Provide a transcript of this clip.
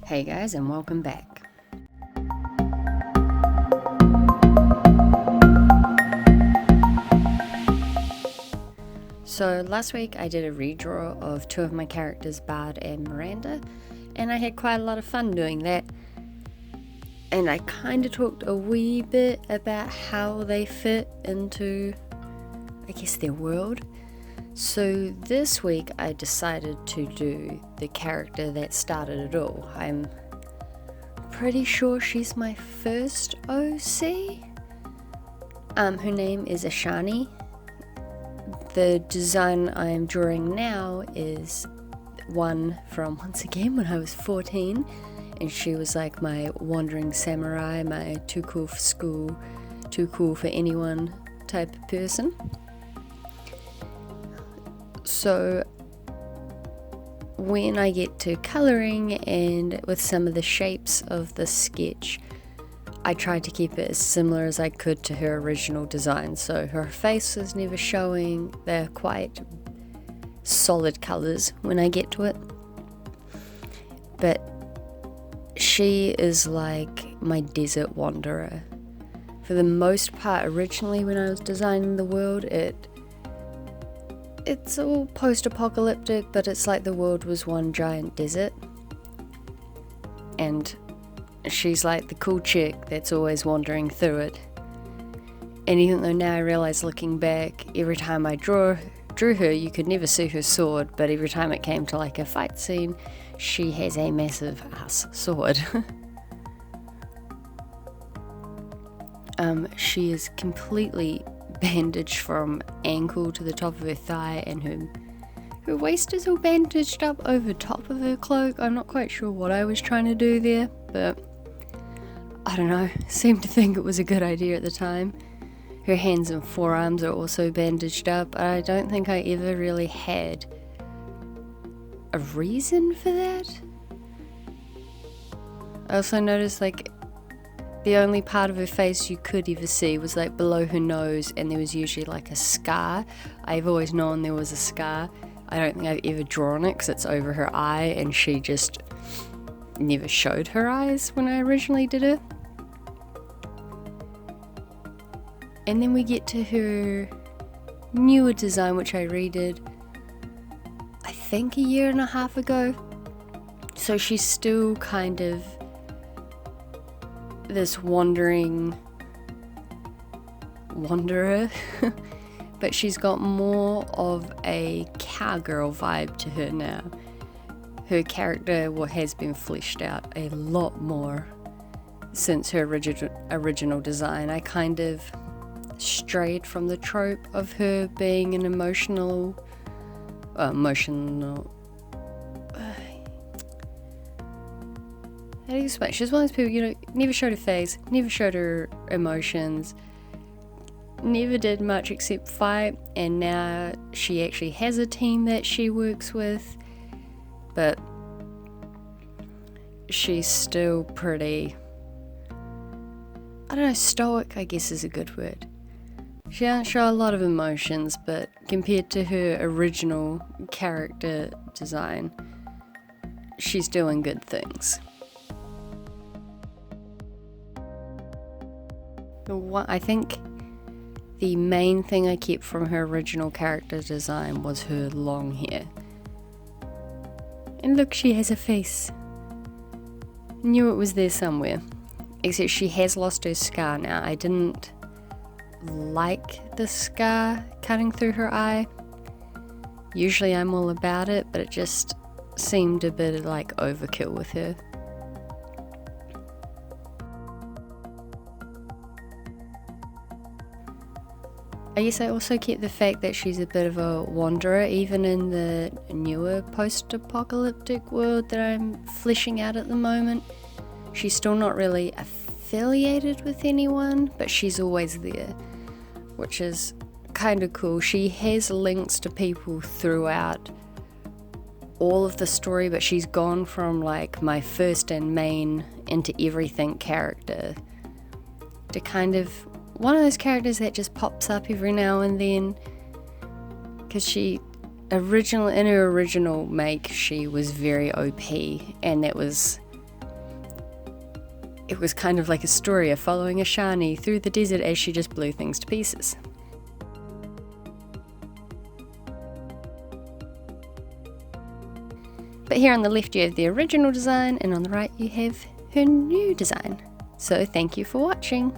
Hey guys, and welcome back. So last week I did a redraw of two of my characters, Bard and Miranda, and I had quite a lot of fun doing that. And I kind of talked a wee bit about how they fit into, I guess, their world. So this week I decided to do the character that started it all. I'm pretty sure she's my first OC. Her name is Ashani. The design I'm drawing now is one from, once again, when I was 14, and she was like my wandering samurai, my too cool for school, too cool for anyone type of person. So when I get to colouring and with some of the shapes of the sketch, I tried to keep it as similar as I could to her original design. So her face was never showing. They're quite solid colours when I get to it. But she is like my desert wanderer. For the most part, originally when I was designing the world, it's all post-apocalyptic, but it's like the world was one giant desert. And she's like the cool chick that's always wandering through it. And even though now I realise, looking back, every time I drew her, you could never see her sword, but every time it came to like a fight scene, she has a massive ass sword. She is completely bandaged from ankle to the top of her thigh, and her waist is all bandaged up over top of her cloak. I'm not quite sure what I was trying to do there, but I don't know, seemed to think it was a good idea at the time. Her hands and forearms are also bandaged up. I don't think I ever really had a reason for that. I also noticed like the only part of her face you could ever see was like below her nose, and there was usually like a scar. I've always known there was a scar. I don't think I've ever drawn it because it's over her eye, and she just never showed her eyes when I originally did it. And then we get to her newer design, which I redid I think a year and a half ago. So she's still kind of this wandering wanderer, but she's got more of a cowgirl vibe to her now. Her character has been fleshed out a lot more since her original design. I kind of strayed from the trope of her being an emotional how do you explain? She's one of those people, never showed her face, never showed her emotions, never did much except fight, and now she actually has a team that she works with, but she's still pretty, I don't know, stoic, I guess is a good word. She doesn't show a lot of emotions, but compared to her original character design, she's doing good things. I think the main thing I kept from her original character design was her long hair. And look, she has a face. Knew it was there somewhere. Except she has lost her scar now. I didn't like the scar cutting through her eye. Usually I'm all about it, but it just seemed a bit like overkill with her. I guess I also kept the fact that she's a bit of a wanderer, even in the newer post-apocalyptic world that I'm fleshing out at the moment. She's still not really affiliated with anyone, but she's always there, which is kind of cool. She has links to people throughout all of the story, but she's gone from like my first and main into everything character to kind of one of those characters that just pops up every now and then, because in her original make, she was very OP, and that was it was kind of like a story of following a Shani through the desert as she just blew things to pieces. But here on the left you have the original design, and on the right you have her new design. So thank you for watching.